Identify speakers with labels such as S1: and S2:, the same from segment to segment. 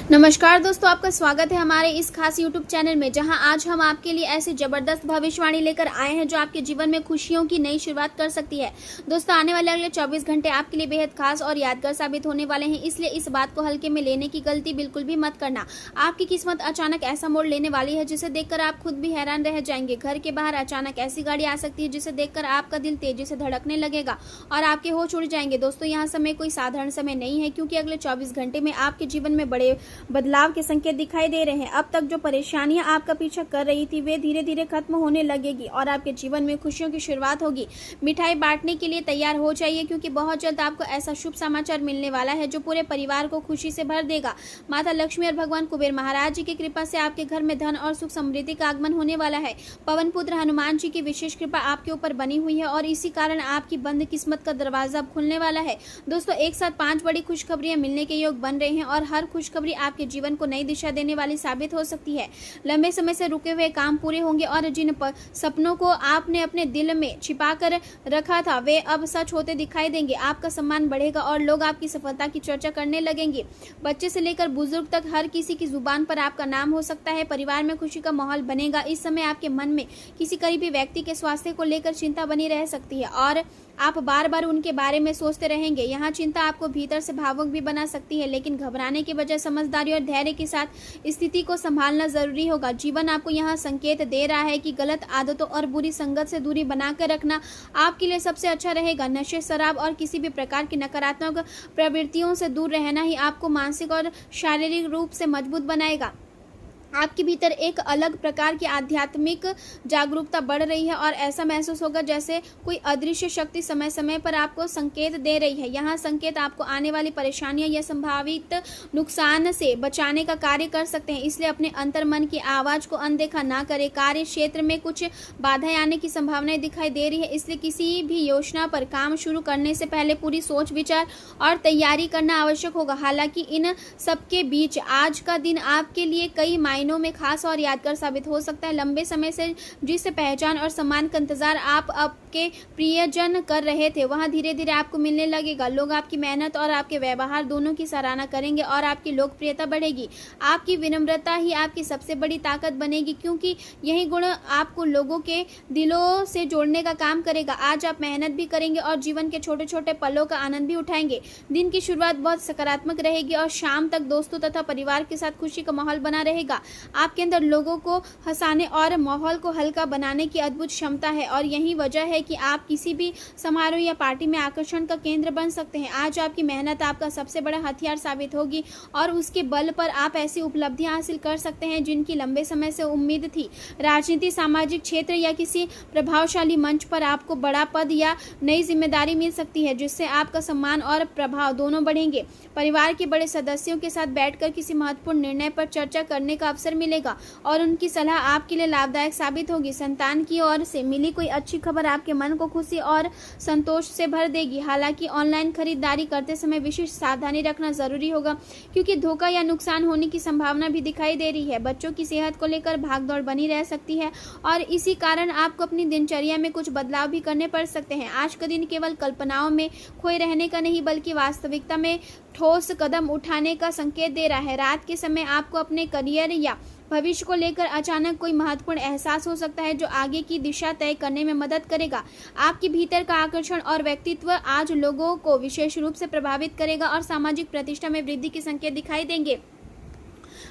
S1: नमस्कार दोस्तों, आपका स्वागत है हमारे इस खास यूट्यूब चैनल में, जहां आज हम आपके लिए ऐसी जबरदस्त भविष्यवाणी लेकर आए हैं जो आपके जीवन में खुशियों की नई शुरुआत कर सकती है। दोस्तों, आने वाले अगले 24 घंटे आपके लिए बेहद खास और यादगार साबित होने वाले हैं, इसलिए इस बात को हल्के में लेने की गलती बिल्कुल भी मत करना। आपकी किस्मत अचानक ऐसा मोड़ लेने वाली है जिसे देखकर आप खुद भी हैरान रह जाएंगे। घर के बाहर अचानक ऐसी गाड़ी आ सकती है जिसे देखकर आपका दिल तेजी से धड़कने लगेगा और आपके होश उड़ जाएंगे। दोस्तों, यहाँ समय कोई साधारण समय नहीं है, क्योंकि अगले 24 घंटे में आपके जीवन में बड़े बदलाव के संकेत दिखाई दे रहे हैं। अब तक जो परेशानियां आपका पीछा कर रही थी वे धीरे धीरे खत्म होने लगेगी और आपके जीवन में खुशियों की शुरुआत होगी। मिठाई बांटने के लिए तैयार हो जाइए, क्योंकि बहुत जल्द आपको ऐसा शुभ समाचार मिलने वाला है जो पूरे परिवार को खुशी से भर देगा। माता लक्ष्मी और भगवान कुबेर महाराज जी की कृपा से आपके घर में धन और सुख समृद्धि का आगमन होने वाला है। पवन पुत्र हनुमान जी की विशेष कृपा आपके ऊपर बनी हुई है और इसी कारण आपकी बंद किस्मत का दरवाजा अब खुलने वाला है। दोस्तों, एक साथ 5 बड़ी खुशखबरियां मिलने के योग बन रहे हैं और हर खुशखबरी आपके जीवन को नई दिशा देने वाली साबित हो सकती है। लंबे समय से रुके हुए काम पूरे होंगे और जिन सपनों को आपने अपने दिल में छिपा कर रखा था वे अब सच होते दिखाई देंगे। आपका सम्मान बढ़ेगा और लोग आपकी सफलता की चर्चा करने लगेंगे। बच्चे से लेकर बुजुर्ग तक हर किसी की जुबान पर आपका नाम हो सकता है। परिवार में खुशी का माहौल बनेगा। इस समय आपके मन में किसी करीबी व्यक्ति के स्वास्थ्य को लेकर चिंता बनी रह सकती है और आप बार बार उनके बारे में सोचते रहेंगे। यहाँ चिंता आपको भीतर से भावुक भी बना सकती है, लेकिन घबराने के बजाय समझदारी और धैर्य के साथ स्थिति को संभालना जरूरी होगा। जीवन आपको यहाँ संकेत दे रहा है कि गलत आदतों और बुरी संगत से दूरी बनाकर रखना आपके लिए सबसे अच्छा रहेगा। नशे, शराब और किसी भी प्रकार की नकारात्मक प्रवृत्तियों से दूर रहना ही आपको मानसिक और शारीरिक रूप से मजबूत बनाएगा। आपके भीतर एक अलग प्रकार की आध्यात्मिक जागरूकता बढ़ रही है और ऐसा महसूस होगा जैसे कोई अदृश्य शक्ति समय समय पर आपको संकेत दे रही है। यहाँ संकेत आपको आने वाली परेशानियां या संभावित नुकसान से बचाने का कार्य कर सकते हैं, इसलिए अपने अंतर मन की आवाज को अनदेखा ना करें। कार्य क्षेत्र में कुछ बाधाएं आने की संभावनाएं दिखाई दे रही है, इसलिए किसी भी योजना पर काम शुरू करने से पहले पूरी सोच विचार और तैयारी करना आवश्यक होगा। हालांकि इन सबके बीच आज का दिन आपके लिए कई मायनों में खास और यादगार साबित हो सकता है। लंबे समय से जिस पहचान और सम्मान का इंतजार आप आपके प्रियजन कर रहे थे वहां धीरे धीरे आपको मिलने लगेगा। लोग आपकी मेहनत और आपके व्यवहार दोनों की सराहना करेंगे और आपकी लोकप्रियता बढ़ेगी। आपकी विनम्रता ही आपकी सबसे बड़ी ताकत बनेगी, क्योंकि यही गुण आपको लोगों के दिलों से जोड़ने का काम करेगा। आज आप मेहनत भी करेंगे और जीवन के छोटे छोटे पलों का आनंद भी उठाएंगे। दिन की शुरुआत बहुत सकारात्मक रहेगी और शाम तक दोस्तों तथा परिवार के साथ खुशी का माहौल बना रहेगा। आपके अंदर लोगों को हंसाने और माहौल को हल्का बनाने की अद्भुत क्षमता है और यही वजह है कि आप किसी भी समारोह या पार्टी में आकर्षण का केंद्र बन सकते हैं। आज आपकी मेहनत आपका सबसे बड़ा हथियार साबित होगी और उसके बल पर आप ऐसी उपलब्धियां हासिल कर सकते हैं जिनकी लंबे समय से उम्मीद थी। राजनीति, सामाजिक क्षेत्र या किसी प्रभावशाली मंच पर आपको बड़ा पद या नई जिम्मेदारी मिल सकती है, जिससे आपका सम्मान और प्रभाव दोनों बढ़ेंगे। परिवार के बड़े सदस्यों के साथ बैठकर किसी महत्वपूर्ण निर्णय पर चर्चा करने का अवसर मिलेगा और उनकी सलाह आपके लिए लाभदायक साबित होगी। संतान की ओर से मिली कोई अच्छी खबर आपके मन को खुशी और संतोष से भर देगी। हालांकि ऑनलाइन खरीदारी करते समय विशेष सावधानी रखना जरूरी होगा, क्योंकि धोखा या नुकसान होने की संभावना भी दिखाई दे रही है। बच्चों की सेहत को लेकर भागदौड़ बनी रह सकती है और इसी कारण आपको अपनी दिनचर्या में कुछ बदलाव भी करने पड़ सकते हैं। आज का दिन केवल कल्पनाओं में खोए रहने का नहीं, बल्कि वास्तविकता में ठोस कदम उठाने का संकेत दे रहा है। रात के समय आपको अपने करियर या भविष्य को लेकर अचानक कोई महत्वपूर्ण एहसास हो सकता है जो आगे की दिशा तय करने में मदद करेगा। आपके भीतर का आकर्षण और व्यक्तित्व आज लोगों को विशेष रूप से प्रभावित करेगा और सामाजिक प्रतिष्ठा में वृद्धि के संकेत दिखाई देंगे।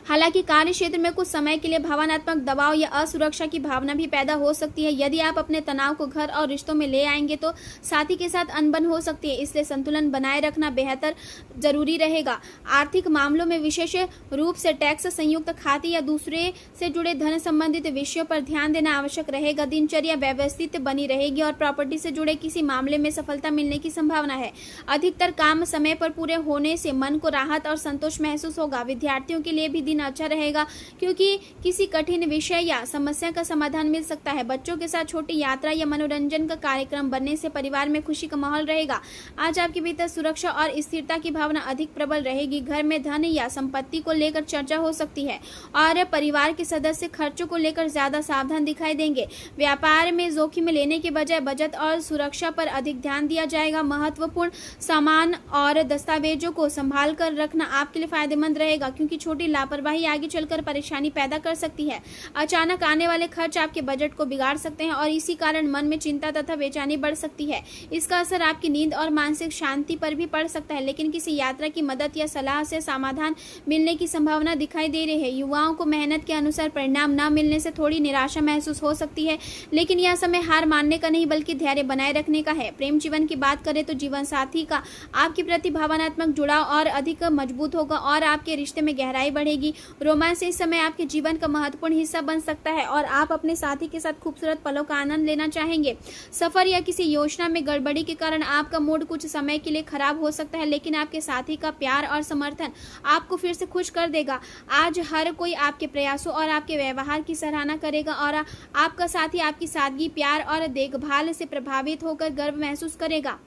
S1: हालांकि कार्य क्षेत्र में कुछ समय के लिए भावनात्मक दबाव या असुरक्षा की भावना भी पैदा हो सकती है। यदि आप अपने तनाव को घर और रिश्तों में ले आएंगे तो साथी के साथ अनबन हो सकती है, इसलिए संतुलन बनाए रखना बेहतर जरूरी रहेगा। आर्थिक मामलों में विशेष रूप से टैक्स, संयुक्त खाते या दूसरे से जुड़े धन संबंधित विषयों पर ध्यान देना आवश्यक रहेगा। दिनचर्या व्यवस्थित बनी रहेगी और प्रॉपर्टी से जुड़े किसी मामले में सफलता मिलने की संभावना है। अधिकतर काम समय पर पूरे होने से मन को राहत और संतोष महसूस होगा। विद्यार्थियों के लिए भी दिन दिन अच्छा रहेगा, क्योंकि किसी कठिन विषय या समस्या का समाधान मिल सकता है। बच्चों के साथ छोटी यात्रा या मनोरंजन का कार्यक्रम बनने से परिवार में खुशी का माहौल रहेगा। आज आपके भीतर सुरक्षा और स्थिरता की भावना अधिक प्रबल रहेगी। घर में धन या संपत्ति को लेकर चर्चा हो सकती है और परिवार के सदस्य खर्चों को लेकर ज्यादा सावधान दिखाई देंगे। व्यापार में जोखिम लेने के बजाय बचत और सुरक्षा पर अधिक ध्यान दिया जाएगा। महत्वपूर्ण सामान और दस्तावेजों को संभाल कर रखना आपके लिए फायदेमंद रहेगा, क्योंकि छोटी लापरवाही आगे चलकर परेशानी पैदा कर सकती है। अचानक आने वाले खर्च आपके बजट को बिगाड़ सकते हैं और इसी कारण मन में चिंता तथा बेचैनी बढ़ सकती है। इसका असर आपकी नींद और मानसिक शांति पर भी पड़ सकता है, लेकिन किसी यात्रा की मदद या सलाह से समाधान मिलने की संभावना दिखाई दे रही है। युवाओं को मेहनत के अनुसार परिणाम न मिलने से थोड़ी निराशा महसूस हो सकती है, लेकिन यह समय हार मानने का नहीं बल्कि धैर्य बनाए रखने का है। प्रेम जीवन की बात करें तो जीवन साथी का आपके प्रति भावनात्मक जुड़ाव और अधिक मजबूत होगा और आपके रिश्ते में गहराई बढ़ेगी। रोमांस इस समय आपके जीवन का महत्वपूर्ण हिस्सा बन सकता है और आप अपने साथी के साथ खूबसूरत पलों का आनंद लेना चाहेंगे। सफर या किसी योजना में गड़बड़ी के कारण आपका मूड कुछ समय के लिए खराब हो सकता है, लेकिन आपके साथी का प्यार और समर्थन आपको फिर से खुश कर देगा। आज हर कोई आपके प्रयासों और आपके व्यवहार की सराहना करेगा और आपका साथी आपकी सादगी, प्यार और देखभाल से प्रभावित होकर गर्व महसूस करेगा।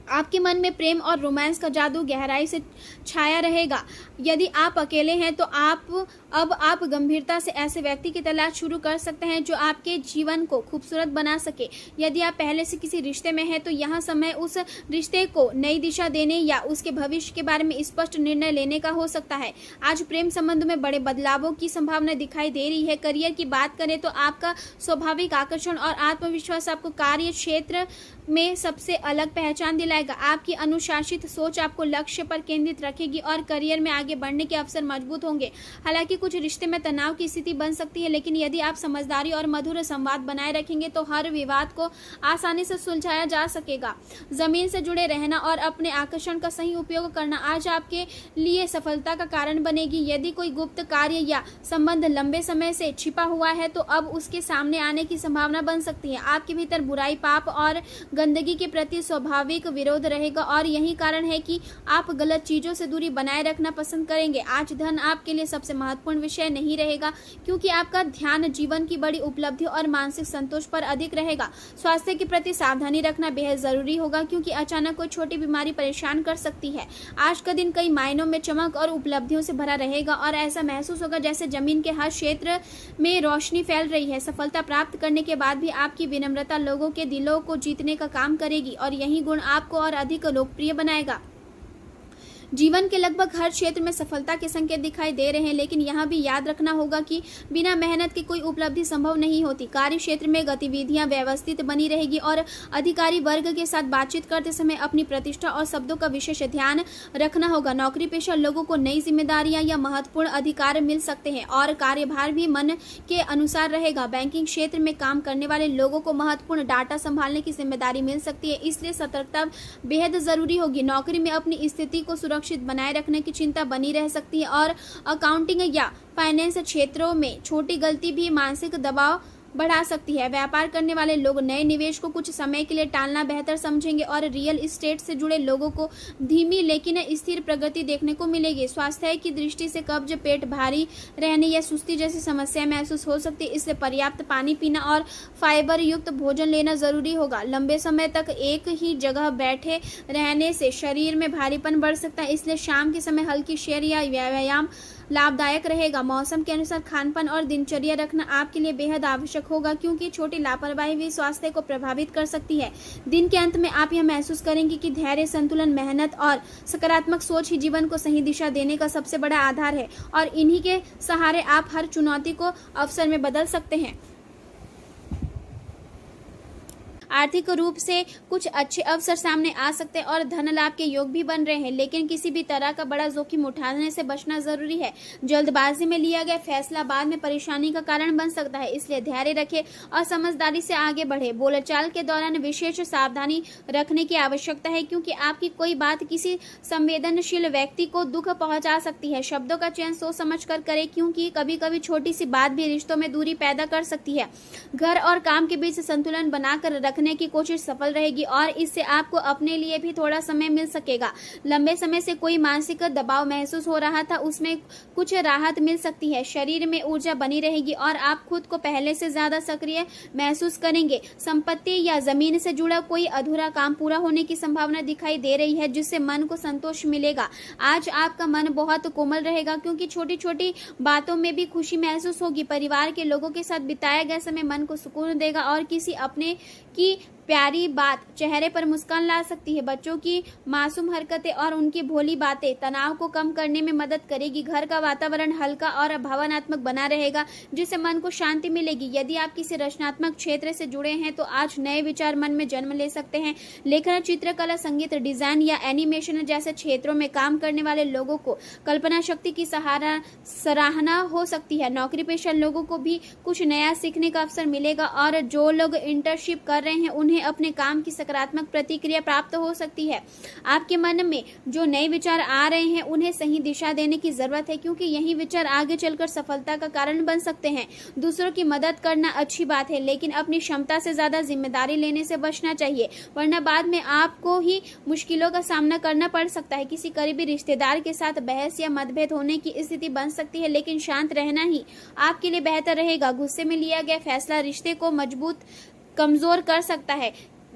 S1: आपके मन में प्रेम और रोमांस का जादू गहराई से छाया रहेगा। यदि आप अकेले हैं तो आप गंभीरता से ऐसे व्यक्ति की तलाश शुरू कर सकते हैं जो आपके जीवन को खूबसूरत बना सके। यदि आप पहले से किसी रिश्ते में हैं तो यह समय उस रिश्ते को नई दिशा देने या उसके भविष्य के बारे में स्पष्ट निर्णय लेने का हो सकता है। आज प्रेम संबंधों में बड़े बदलावों की संभावना दिखाई दे रही है। करियर की बात करें तो आपका स्वाभाविक आकर्षण और आत्मविश्वास आपको कार्य क्षेत्र में सबसे अलग पहचान दिलाएगा। आपकी अनुशासित सोच आपको लक्ष्य पर केंद्रित रखेगी और करियर में आगे बढ़ने के अवसर मजबूत होंगे। हालांकि कुछ रिश्ते में तनाव की स्थिति बन सकती है, लेकिन यदि आप समझदारी और मधुर संवाद बनाए रखेंगे तो हर विवाद को आसानी से सुलझाया जा सकेगा। जमीन से जुड़े रहना और अपने आकर्षण का सही उपयोग करना आज आपके लिए सफलता का कारण बनेगी। यदि कोई गुप्त कार्य या संबंध लंबे समय से छिपा हुआ है तो अब उसके सामने आने की संभावना बन सकती है। आपके भीतर बुराई, पाप और गंदगी के प्रति स्वाभाविक विरोध रहेगा और यही कारण है कि आप गलत चीजों से दूरी बनाए रखना पसंद करेंगे। आज धन आपके लिए सबसे महत्वपूर्ण विषय नहीं रहेगा, क्योंकि आपका ध्यान जीवन की बड़ी उपलब्धि और मानसिक संतोष पर अधिक रहेगा। स्वास्थ्य के प्रति सावधानी रखना बेहद जरूरी होगा, क्योंकि अचानक कोई छोटी बीमारी परेशान कर सकती है। आज का दिन कई मायनों में चमक और उपलब्धियों से भरा रहेगा और ऐसा महसूस होगा जैसे जमीन के हर क्षेत्र में रोशनी फैल रही है। सफलता प्राप्त करने के बाद भी आपकी विनम्रता लोगों के दिलों को जीतने का काम करेगी और यही गुण आपको और अधिक लोकप्रिय बनाएगा। जीवन के लगभग हर क्षेत्र में सफलता के संकेत दिखाई दे रहे हैं, लेकिन यहाँ भी याद रखना होगा कि बिना मेहनत की कोई उपलब्धि संभव नहीं होती। कार्य क्षेत्र में गतिविधियां व्यवस्थित बनी रहेगी और अधिकारी वर्ग के साथ बातचीत करते समय अपनी प्रतिष्ठा और शब्दों का विशेष ध्यान रखना होगा। नौकरी पेशा लोगों को नई जिम्मेदारियां या महत्वपूर्ण अधिकार मिल सकते हैं और कार्यभार भी मन के अनुसार रहेगा। बैंकिंग क्षेत्र में काम करने वाले लोगों को महत्वपूर्ण डाटा संभालने की जिम्मेदारी मिल सकती है, इसलिए सतर्कता बेहद जरूरी होगी। नौकरी में अपनी स्थिति को सुरक्षित बनाए रखने की चिंता बनी रह सकती है और अकाउंटिंग या फाइनेंस क्षेत्रों में छोटी गलती भी मानसिक दबाव बढ़ा सकती है। व्यापार करने वाले लोग नए निवेश को कुछ समय के लिए टालना बेहतर समझेंगे और रियल एस्टेट से जुड़े लोगों को धीमी लेकिन स्थिर प्रगति देखने को मिलेगी। स्वास्थ्य की दृष्टि से कब्ज, पेट भारी रहने या सुस्ती जैसी समस्या महसूस हो सकती है, इसलिए पर्याप्त पानी पीना और फाइबर युक्त भोजन लेना जरूरी होगा। लंबे समय तक एक ही जगह बैठे रहने से शरीर में भारीपन बढ़ सकता है, इसलिए शाम के समय हल्की सैर या व्यायाम लाभदायक रहेगा। मौसम के अनुसार खानपान और दिनचर्या रखना आपके लिए बेहद आवश्यक होगा, क्योंकि छोटी लापरवाही भी स्वास्थ्य को प्रभावित कर सकती है। दिन के अंत में आप यह महसूस करेंगे कि धैर्य, संतुलन, मेहनत और सकारात्मक सोच ही जीवन को सही दिशा देने का सबसे बड़ा आधार है और इन्हीं के सहारे आप हर चुनौती को अवसर में बदल सकते हैं। आर्थिक रूप से कुछ अच्छे अवसर सामने आ सकते हैं और धन लाभ के योग भी बन रहे हैं, लेकिन किसी भी तरह का बड़ा जोखिम उठाने से बचना जरूरी है। जल्दबाजी में लिया गया फैसला बाद में परेशानी का कारण बन सकता है, इसलिए धैर्य रखें और समझदारी से आगे बढ़े। बोलचाल के दौरान विशेष सावधानी रखने की आवश्यकता है, क्योंकि आपकी कोई बात किसी संवेदनशील व्यक्ति को दुख पहुंचा सकती है। शब्दों का चयन सोच समझ कर करें, क्योंकि कभी कभी छोटी सी बात भी रिश्तों में दूरी पैदा कर सकती है। घर और काम के बीच संतुलन बनाकर रखने सीखने की कोशिश सफल रहेगी और इससे आपको अपने लिए भी थोड़ा समय मिल सकेगा। लंबे समय से कोई मानसिक दबाव महसूस हो रहा था, उसमें कुछ राहत मिल सकती है। शरीर में ऊर्जा बनी रहेगी और आप खुद को पहले से ज्यादा सक्रिय महसूस करेंगे। संपत्ति या जमीन से जुड़ा कोई अधूरा काम पूरा होने की संभावना दिखाई दे रही है, जिससे मन को संतोष मिलेगा। आज आपका मन बहुत कोमल रहेगा क्योंकि छोटी छोटी बातों में भी खुशी महसूस होगी। परिवार के लोगों के साथ बिताया गया समय मन को सुकून देगा और किसी अपने की प्यारी बात चेहरे पर मुस्कान ला सकती है। बच्चों की मासूम हरकतें और उनकी भोली बातें तनाव को कम करने में मदद करेगी। घर का वातावरण हल्का और भावनात्मक बना रहेगा, जिससे मन को शांति मिलेगी। यदि आप किसी रचनात्मक क्षेत्र से जुड़े हैं तो आज नए विचार मन में जन्म ले सकते हैं। लेखन, चित्रकला, संगीत, डिजाइन या एनिमेशन जैसे क्षेत्रों में काम करने वाले लोगों को कल्पना शक्ति की सराहना हो सकती है। नौकरी पेशा लोगों को भी कुछ नया सीखने का अवसर मिलेगा और जो लोग इंटर्नशिप कर रहे हैं उन्हें अपने काम की सकारात्मक प्रतिक्रिया प्राप्त हो सकती है। आपके मन में जो नए विचार आ रहे हैं उन्हें सही दिशा देने की जरूरत है, क्योंकि यही विचार आगे चलकर सफलता का कारण बन सकते हैं। दूसरों की मदद करना अच्छी बात है, लेकिन अपनी क्षमता से ज्यादा जिम्मेदारी लेने से बचना चाहिए, वरना बाद में आपको ही मुश्किलों का सामना करना पड़ सकता है। किसी करीबी रिश्तेदार के साथ बहस या मतभेद होने की स्थिति बन सकती है, लेकिन शांत रहना ही आपके लिए बेहतर रहेगा। गुस्से में लिया गया फैसला रिश्ते को कमजोर कर सकता है।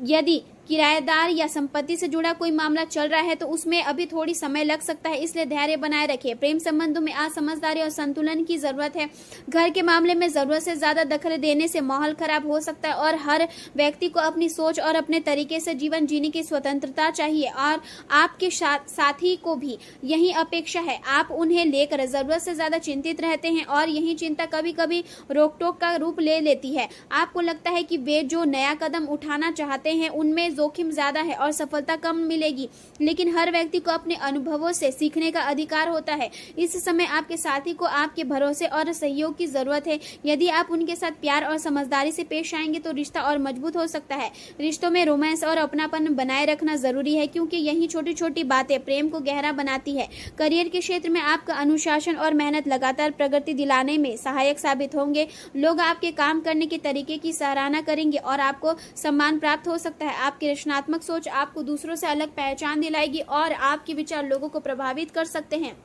S1: यदि किराएदार या संपत्ति से जुड़ा कोई मामला चल रहा है तो उसमें अभी थोड़ी समय लग सकता है, इसलिए धैर्य बनाए रखिए। प्रेम संबंधों में आज समझदारी और संतुलन की जरूरत है। घर के मामले में जरूरत से ज्यादा दखल देने से माहौल खराब हो सकता है और हर व्यक्ति को अपनी सोच और अपने तरीके से जीवन जीने की स्वतंत्रता चाहिए और आपके साथी को भी यही अपेक्षा है। आप उन्हें लेकर जरूरत से ज्यादा चिंतित रहते हैं और यही चिंता कभी कभी रोक टोक का रूप ले लेती है। आपको लगता है कि वे जो नया कदम उठाना चाहते हैं उनमें जोखिम ज्यादा है और सफलता कम मिलेगी, लेकिन हर व्यक्ति को अपने अनुभवों से सीखने का अधिकार होता है। इस समय आपके साथी को आपके भरोसे और सहयोग की जरूरत है। यदि आप उनके साथ प्यार और समझदारी से पेश आएंगे तो रिश्ता और मजबूत हो सकता है। रिश्तों में रोमांस और अपनापन बनाए रखना जरूरी है, क्योंकि यही छोटी छोटी बातें प्रेम को गहरा बनाती है। करियर के क्षेत्र में आपका अनुशासन और मेहनत लगातार प्रगति दिलाने में सहायक साबित होंगे। लोग आपके काम करने के तरीके की सराहना करेंगे और आपको सम्मान प्राप्त हो सकता है। आपकी रचनात्मक सोच आपको दूसरों से अलग पहचान दिलाएगी और आपके विचार लोगों को प्रभावित कर सकते हैं।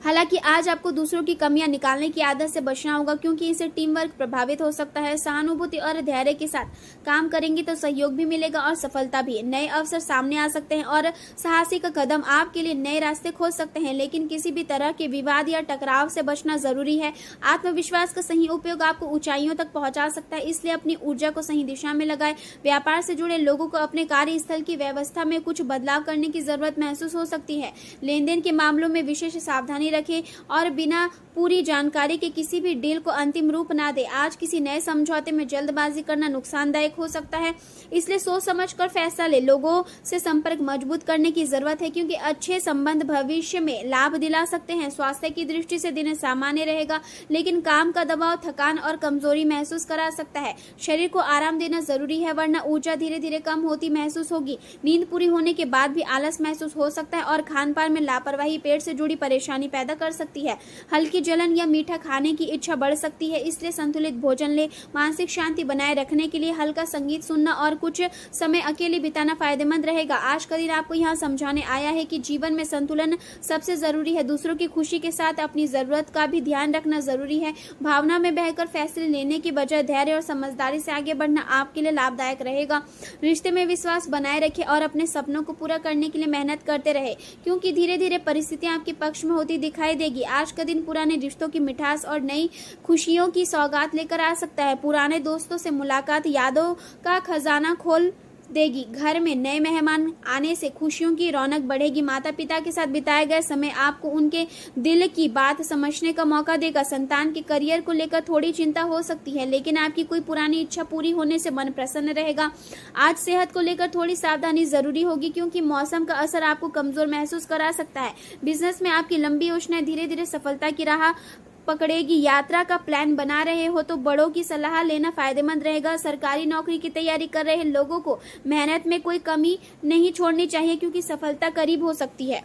S1: हालांकि आज आपको दूसरों की कमियां निकालने की आदत से बचना होगा, क्योंकि इससे टीम वर्क प्रभावित हो सकता है। सहानुभूति और धैर्य के साथ काम करेंगे तो सहयोग भी मिलेगा और सफलता भी। नए अवसर सामने आ सकते हैं और साहसिक कदम आपके लिए नए रास्ते खोज सकते हैं, लेकिन किसी भी तरह के विवाद या टकराव से बचना जरूरी है। आत्मविश्वास का सही उपयोग आपको ऊंचाइयों तक पहुंचा सकता है, इसलिए अपनी ऊर्जा को सही दिशा में लगाएं। व्यापार से जुड़े लोगों को अपने कार्यस्थल की व्यवस्था में कुछ बदलाव करने की जरूरत महसूस हो सकती है। लेन देन के मामलों में विशेष सावधानी रखें और बिना पूरी जानकारी के किसी भी डील को अंतिम रूप ना दे। आज किसी नए समझौते में जल्दबाजी करना नुकसानदायक हो सकता है, इसलिए सोच समझकर फैसला ले। लोगों से संपर्क मजबूत करने की जरूरत है, क्योंकि अच्छे संबंध भविष्य में लाभ दिला सकते हैं। स्वास्थ्य की दृष्टि से दिन सामान्य रहेगा, लेकिन काम का दबाव थकान और कमजोरी महसूस करा सकता है। शरीर को आराम देना जरूरी है, वरना ऊर्जा धीरे धीरे कम होती महसूस होगी। नींद पूरी होने के बाद भी आलस महसूस हो सकता है और खान पान में लापरवाही पेट से जुड़ी परेशानी पैदा कर सकती है। हल्की जलन या मीठा खाने की इच्छा बढ़ सकती है, इसलिए संतुलित भोजन ले। मानसिक शांति बनाए रखने के लिए हल्का संगीत सुनना और कुछ समय अकेले बिताना फायदेमंद रहेगा। आज का दिन आपको यहाँ समझाने आया है कि जीवन में संतुलन सबसे जरूरी है। दूसरों की खुशी के साथ अपनी जरूरत का भी ध्यान रखना जरूरी है। भावना में बहकर फैसले लेने की बजाय धैर्य और समझदारी से आगे बढ़ना आपके लिए लाभदायक रहेगा। रिश्ते में विश्वास बनाए रखें और अपने सपनों को पूरा करने के लिए मेहनत करते रहे, क्योंकि धीरे धीरे परिस्थितियां आपके पक्ष में होती दिखाई देगी। आज का दिन पुराने रिश्तों की मिठास और नई खुशियों की सौगात लेकर आ सकता है। पुराने दोस्तों से मुलाकात यादों का खजाना खोल देगी। घर में नए मेहमान आने से खुशियों की रौनक बढ़ेगी। माता पिता के साथ बिताया गया समय आपको उनके दिल की बात समझने का मौका देगा। संतान के करियर को लेकर थोड़ी चिंता हो सकती है, लेकिन आपकी कोई पुरानी इच्छा पूरी होने से मन प्रसन्न रहेगा। आज सेहत को लेकर थोड़ी सावधानी जरूरी होगी, क्योंकि मौसम का असर आपको कमजोर महसूस करा सकता है। बिजनेस में आपकी लंबी योजनाएं धीरे धीरे सफलता की राह पकड़ेगी। यात्रा का प्लान बना रहे हो तो बड़ों की सलाह लेना फायदेमंद रहेगा। सरकारी नौकरी की तैयारी कर रहे लोगों को मेहनत में कोई कमी नहीं छोड़नी चाहिए, क्योंकि सफलता करीब हो सकती है।